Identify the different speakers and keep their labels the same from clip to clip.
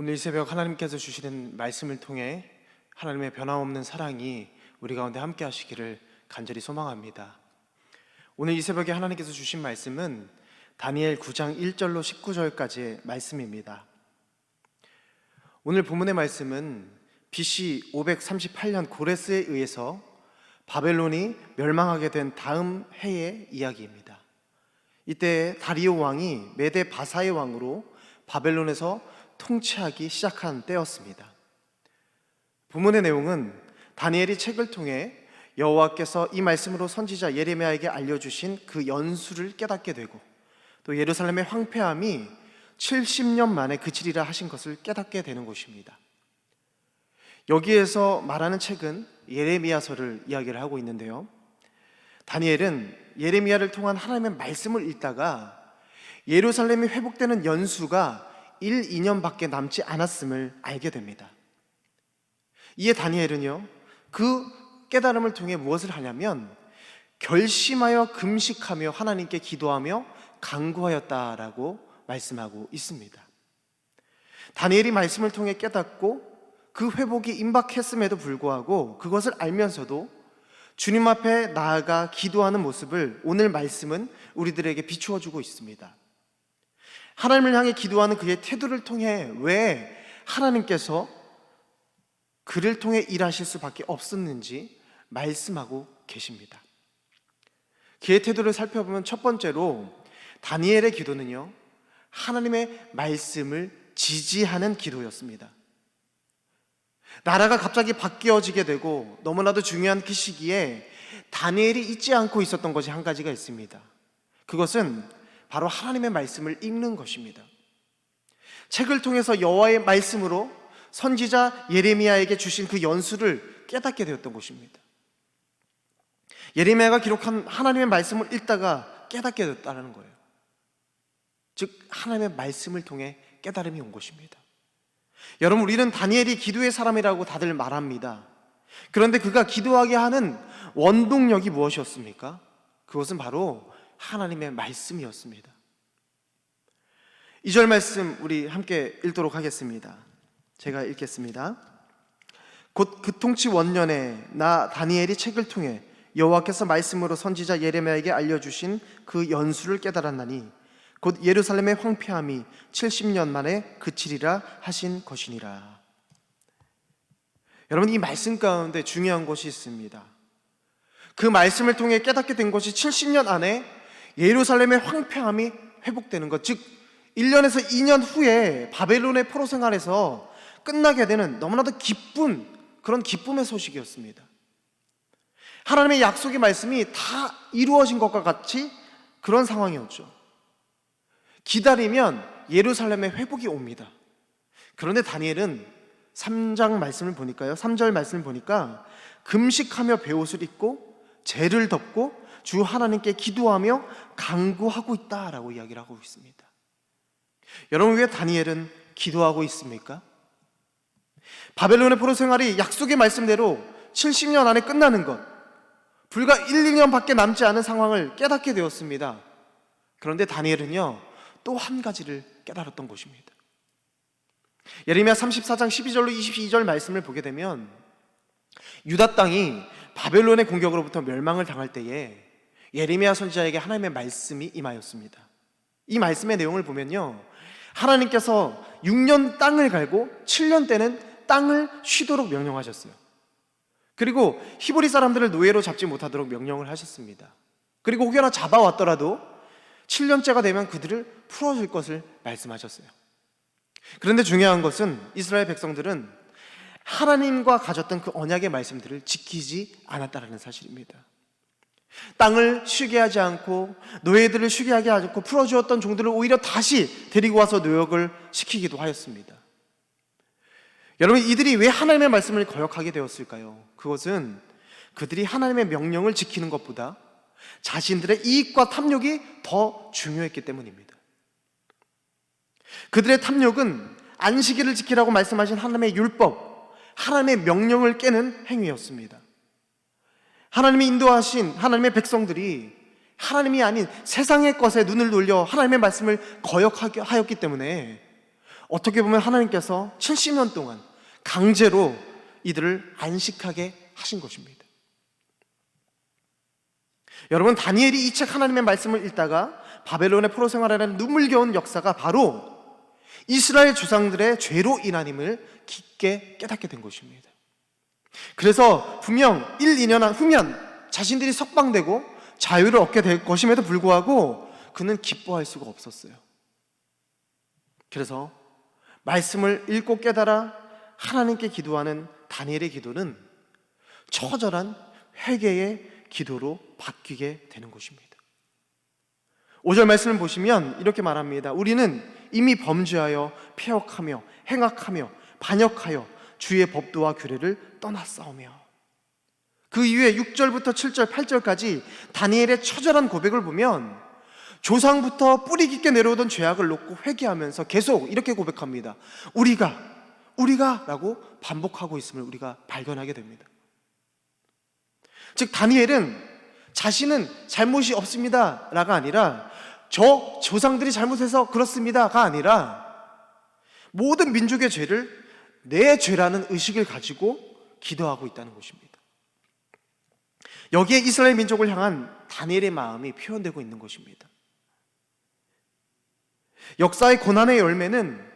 Speaker 1: 오늘 이 새벽 하나님께서 주시는 말씀을 통해 하나님의 변함없는 사랑이 우리 가운데 함께 하시기를 간절히 소망합니다. 오늘 이 새벽에 하나님께서 주신 말씀은 다니엘 9장 1절로 19절까지의 말씀입니다. 오늘 본문의 말씀은 BC 538년 고레스에 의해서 바벨론이 멸망하게 된 다음 해의 이야기입니다. 이때 다리오 왕이 메데 바사의 왕으로 바벨론에서 통치하기 시작한 때였습니다. 본문의 내용은 다니엘이 책을 통해 여호와께서 이 말씀으로 선지자 예레미야에게 알려주신 그 연수를 깨닫게 되고 또 예루살렘의 황폐함이 70년 만에 그치리라 하신 것을 깨닫게 되는 것입니다. 여기에서 말하는 책은 예레미야서를 이야기를 하고 있는데요, 다니엘은 예레미야를 통한 하나님의 말씀을 읽다가 예루살렘이 회복되는 연수가 1, 2년밖에 남지 않았음을 알게 됩니다. 이에 다니엘은요, 그 깨달음을 통해 무엇을 하냐면 결심하여 금식하며 하나님께 기도하며 간구하였다라고 말씀하고 있습니다. 다니엘이 말씀을 통해 깨닫고 그 회복이 임박했음에도 불구하고 그것을 알면서도 주님 앞에 나아가 기도하는 모습을 오늘 말씀은 우리들에게 비추어주고 있습니다. 하나님을 향해 기도하는 그의 태도를 통해 왜 하나님께서 그를 통해 일하실 수밖에 없었는지 말씀하고 계십니다. 그의 태도를 살펴보면 첫 번째로 다니엘의 기도는요, 하나님의 말씀을 지지하는 기도였습니다. 나라가 갑자기 바뀌어지게 되고 너무나도 중요한 그 시기에 다니엘이 잊지 않고 있었던 것이 한 가지가 있습니다. 그것은 바로 하나님의 말씀을 읽는 것입니다. 책을 통해서 여호와의 말씀으로 선지자 예레미야에게 주신 그 연수를 깨닫게 되었던 것입니다. 예레미야가 기록한 하나님의 말씀을 읽다가 깨닫게 되었다는 거예요. 즉 하나님의 말씀을 통해 깨달음이 온 것입니다. 여러분, 우리는 다니엘이 기도의 사람이라고 다들 말합니다. 그런데 그가 기도하게 하는 원동력이 무엇이었습니까? 그것은 바로 하나님의 말씀이었습니다. 2절 말씀 우리 함께 읽도록 하겠습니다. 제가 읽겠습니다. 곧 그 통치 원년에 나 다니엘이 책을 통해 여호와께서 말씀으로 선지자 예레미야에게 알려주신 그 연수를 깨달았나니 곧 예루살렘의 황폐함이 70년 만에 그치리라 하신 것이니라. 여러분, 이 말씀 가운데 중요한 것이 있습니다. 그 말씀을 통해 깨닫게 된 것이 70년 안에 예루살렘의 황폐함이 회복되는 것, 즉 1년에서 2년 후에 바벨론의 포로 생활에서 끝나게 되는 너무나도 기쁜 그런 기쁨의 소식이었습니다. 하나님의 약속의 말씀이 다 이루어진 것과 같이 그런 상황이었죠. 기다리면 예루살렘의 회복이 옵니다. 그런데 다니엘은 3장 말씀을 보니까요, 3절 말씀을 보니까 금식하며 베옷을 입고 재를 덮고 주 하나님께 기도하며 간구하고 있다라고 이야기를 하고 있습니다. 여러분, 왜 다니엘은 기도하고 있습니까? 바벨론의 포로 생활이 약속의 말씀대로 70년 안에 끝나는 것, 불과 1, 2년밖에 남지 않은 상황을 깨닫게 되었습니다. 그런데 다니엘은요, 또 한 가지를 깨달았던 것입니다. 예레미야 34장 12절로 22절 말씀을 보게 되면 유다 땅이 바벨론의 공격으로부터 멸망을 당할 때에 예레미야 선지자에게 하나님의 말씀이 임하였습니다. 이 말씀의 내용을 보면요, 하나님께서 6년 땅을 갈고 7년 때는 땅을 쉬도록 명령하셨어요. 그리고 히브리 사람들을 노예로 잡지 못하도록 명령을 하셨습니다. 그리고 혹여나 잡아왔더라도 7년째가 되면 그들을 풀어줄 것을 말씀하셨어요. 그런데 중요한 것은 이스라엘 백성들은 하나님과 가졌던 그 언약의 말씀들을 지키지 않았다는 사실입니다. 땅을 쉬게 하지 않고 노예들을 쉬게 하지 않고 풀어주었던 종들을 오히려 다시 데리고 와서 노역을 시키기도 하였습니다. 여러분, 이들이 왜 하나님의 말씀을 거역하게 되었을까요? 그것은 그들이 하나님의 명령을 지키는 것보다 자신들의 이익과 탐욕이 더 중요했기 때문입니다. 그들의 탐욕은 안식일을 지키라고 말씀하신 하나님의 율법, 하나님의 명령을 깨는 행위였습니다. 하나님이 인도하신 하나님의 백성들이 하나님이 아닌 세상의 것에 눈을 돌려 하나님의 말씀을 거역하였기 때문에 어떻게 보면 하나님께서 70년 동안 강제로 이들을 안식하게 하신 것입니다. 여러분, 다니엘이 이 책 하나님의 말씀을 읽다가 바벨론의 포로 생활하는 눈물겨운 역사가 바로 이스라엘 조상들의 죄로 인함을 깊게 깨닫게 된 것입니다. 그래서 분명 1, 2년 후면 자신들이 석방되고 자유를 얻게 될 것임에도 불구하고 그는 기뻐할 수가 없었어요. 그래서 말씀을 읽고 깨달아 하나님께 기도하는 다니엘의 기도는 처절한 회개의 기도로 바뀌게 되는 것입니다. 5절 말씀을 보시면 이렇게 말합니다. 우리는 이미 범죄하여 패역하며 행악하며 반역하여 주의 법도와 규례를 떠났사오며. 그 이후에 6절부터 7절, 8절까지 다니엘의 처절한 고백을 보면 조상부터 뿌리 깊게 내려오던 죄악을 놓고 회개하면서 계속 이렇게 고백합니다. 우리가 라고 반복하고 있음을 우리가 발견하게 됩니다. 즉 다니엘은 자신은 잘못이 없습니다 라가 아니라 저 조상들이 잘못해서 그렇습니다가 아니라 모든 민족의 죄를 내 죄라는 의식을 가지고 기도하고 있다는 것입니다. 여기에 이스라엘 민족을 향한 다니엘의 마음이 표현되고 있는 것입니다. 역사의 고난의 열매는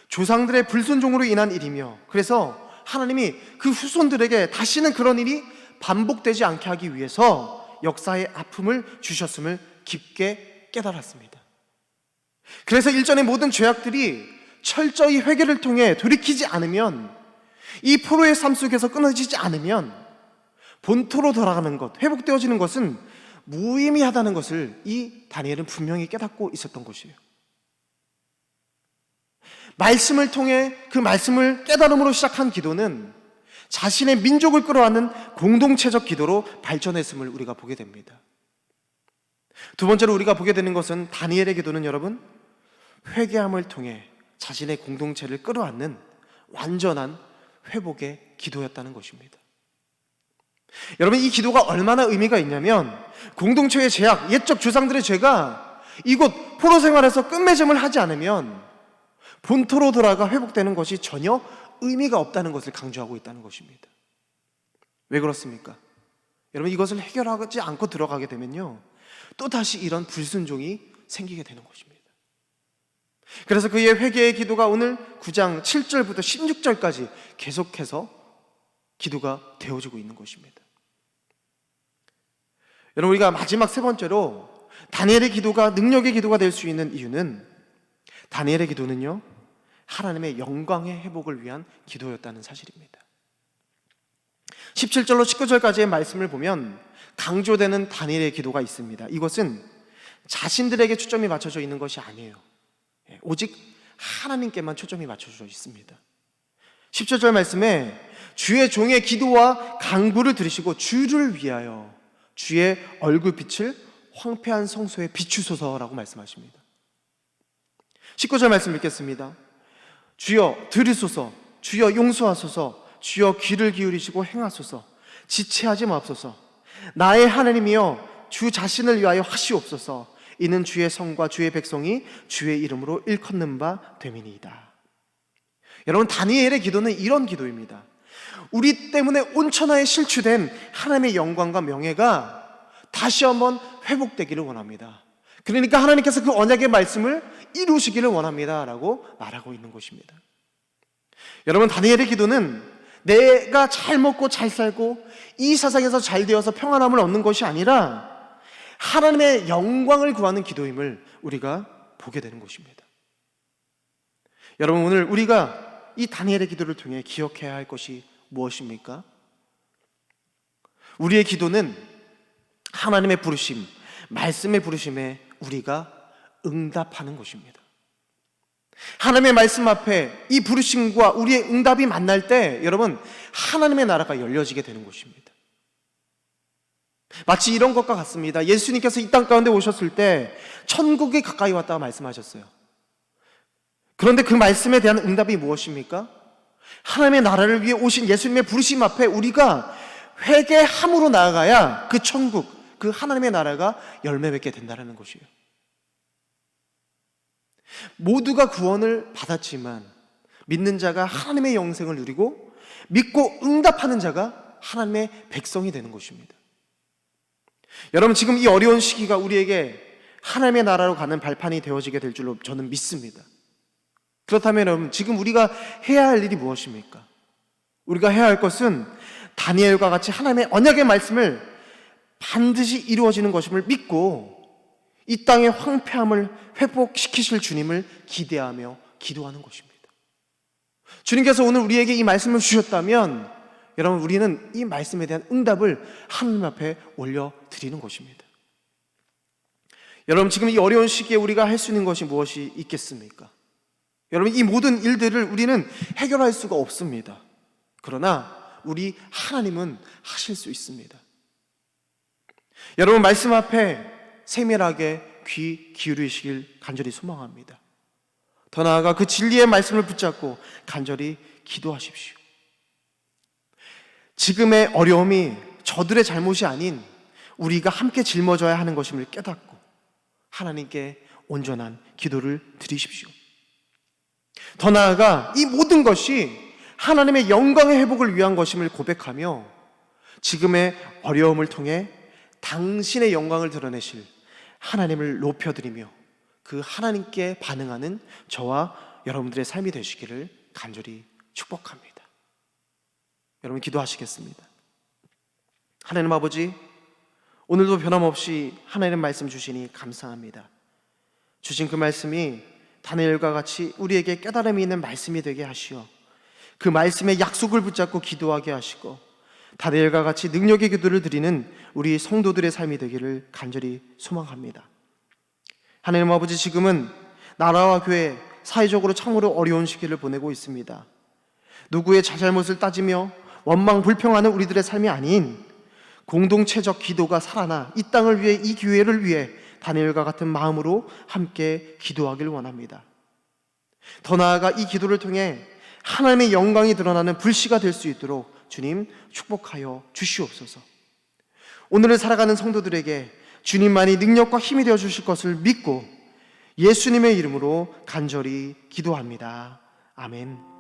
Speaker 1: 조상들의 불순종으로 인한 일이며, 그래서 하나님이 그 후손들에게 다시는 그런 일이 반복되지 않게 하기 위해서 역사의 아픔을 주셨음을 깊게 깨달았습니다. 그래서 일전의 모든 죄악들이 철저히 회개를 통해 돌이키지 않으면, 이 포로의 삶 속에서 끊어지지 않으면 본토로 돌아가는 것, 회복되어지는 것은 무의미하다는 것을 이 다니엘은 분명히 깨닫고 있었던 것이에요. 말씀을 통해 그 말씀을 깨달음으로 시작한 기도는 자신의 민족을 끌어안는 공동체적 기도로 발전했음을 우리가 보게 됩니다. 두 번째로 우리가 보게 되는 것은 다니엘의 기도는 여러분, 회개함을 통해 자신의 공동체를 끌어안는 완전한 회복의 기도였다는 것입니다. 여러분, 이 기도가 얼마나 의미가 있냐면 공동체의 죄악, 옛적 조상들의 죄가 이곳 포로 생활에서 끝맺음을 하지 않으면 본토로 돌아가 회복되는 것이 전혀 의미가 없다는 것을 강조하고 있다는 것입니다. 왜 그렇습니까? 여러분, 이것을 해결하지 않고 들어가게 되면요, 또다시 이런 불순종이 생기게 되는 것입니다. 그래서 그의 회개의 기도가 오늘 9장 7절부터 16절까지 계속해서 기도가 되어지고 있는 것입니다. 여러분, 우리가 마지막 세 번째로 다니엘의 기도가 능력의 기도가 될 수 있는 이유는, 다니엘의 기도는요, 하나님의 영광의 회복을 위한 기도였다는 사실입니다. 17절로 19절까지의 말씀을 보면 강조되는 다니엘의 기도가 있습니다. 이것은 자신들에게 초점이 맞춰져 있는 것이 아니에요. 오직 하나님께만 초점이 맞춰져 있습니다. 17절 말씀에 주의 종의 기도와 간구를 들으시고 주를 위하여 주의 얼굴빛을 황폐한 성소에 비추소서라고 말씀하십니다. 19절 말씀 읽겠습니다. 주여 들으소서, 주여 용서하소서, 주여 귀를 기울이시고 행하소서, 지체하지 마옵소서. 나의 하나님이여 주 자신을 위하여 하시옵소서. 이는 주의 성과 주의 백성이 주의 이름으로 일컫는 바 됨이니이다. 여러분, 다니엘의 기도는 이런 기도입니다. 우리 때문에 온천하에 실추된 하나님의 영광과 명예가 다시 한번 회복되기를 원합니다. 그러니까 하나님께서 그 언약의 말씀을 이루시기를 원합니다 라고 말하고 있는 것입니다. 여러분, 다니엘의 기도는 내가 잘 먹고 잘 살고 이 세상에서 잘 되어서 평안함을 얻는 것이 아니라 하나님의 영광을 구하는 기도임을 우리가 보게 되는 것입니다. 여러분, 오늘 우리가 이 다니엘의 기도를 통해 기억해야 할 것이 무엇입니까? 우리의 기도는 하나님의 부르심, 말씀의 부르심에 우리가 응답하는 것입니다. 하나님의 말씀 앞에 이 부르심과 우리의 응답이 만날 때 여러분, 하나님의 나라가 열려지게 되는 것입니다. 마치 이런 것과 같습니다. 예수님께서 이 땅 가운데 오셨을 때 천국이 가까이 왔다고 말씀하셨어요. 그런데 그 말씀에 대한 응답이 무엇입니까? 하나님의 나라를 위해 오신 예수님의 부르심 앞에 우리가 회개함으로 나아가야 그 천국, 그 하나님의 나라가 열매 맺게 된다는 것이에요. 모두가 구원을 받았지만 믿는 자가 하나님의 영생을 누리고 믿고 응답하는 자가 하나님의 백성이 되는 것입니다. 여러분, 지금 이 어려운 시기가 우리에게 하나님의 나라로 가는 발판이 되어지게 될 줄로 저는 믿습니다. 그렇다면 여러분, 지금 우리가 해야 할 일이 무엇입니까? 우리가 해야 할 것은 다니엘과 같이 하나님의 언약의 말씀을 반드시 이루어지는 것임을 믿고 이 땅의 황폐함을 회복시키실 주님을 기대하며 기도하는 것입니다. 주님께서 오늘 우리에게 이 말씀을 주셨다면 여러분, 우리는 이 말씀에 대한 응답을 하나님 앞에 올려드리는 것입니다. 여러분, 지금 이 어려운 시기에 우리가 할 수 있는 것이 무엇이 있겠습니까? 여러분, 이 모든 일들을 우리는 해결할 수가 없습니다. 그러나 우리 하나님은 하실 수 있습니다. 여러분, 말씀 앞에 세밀하게 귀 기울이시길 간절히 소망합니다. 더 나아가 그 진리의 말씀을 붙잡고 간절히 기도하십시오. 지금의 어려움이 저들의 잘못이 아닌 우리가 함께 짊어져야 하는 것임을 깨닫고 하나님께 온전한 기도를 드리십시오. 더 나아가 이 모든 것이 하나님의 영광의 회복을 위한 것임을 고백하며 지금의 어려움을 통해 당신의 영광을 드러내실 하나님을 높여드리며 그 하나님께 반응하는 저와 여러분들의 삶이 되시기를 간절히 축복합니다. 여러분, 기도하시겠습니다. 하나님 아버지, 오늘도 변함없이 하나님의 말씀 주시니 감사합니다. 주신 그 말씀이 다니엘과 같이 우리에게 깨달음이 있는 말씀이 되게 하시어 그 말씀의 약속을 붙잡고 기도하게 하시고 다니엘과 같이 능력의 기도를 드리는 우리 성도들의 삶이 되기를 간절히 소망합니다. 하나님 아버지, 지금은 나라와 교회, 사회적으로 참으로 어려운 시기를 보내고 있습니다. 누구의 잘잘못을 따지며 원망 불평하는 우리들의 삶이 아닌 공동체적 기도가 살아나 이 땅을 위해, 이 기회를 위해 다니엘과 같은 마음으로 함께 기도하길 원합니다. 더 나아가 이 기도를 통해 하나님의 영광이 드러나는 불씨가 될 수 있도록 주님 축복하여 주시옵소서. 오늘을 살아가는 성도들에게 주님만이 능력과 힘이 되어 주실 것을 믿고 예수님의 이름으로 간절히 기도합니다. 아멘.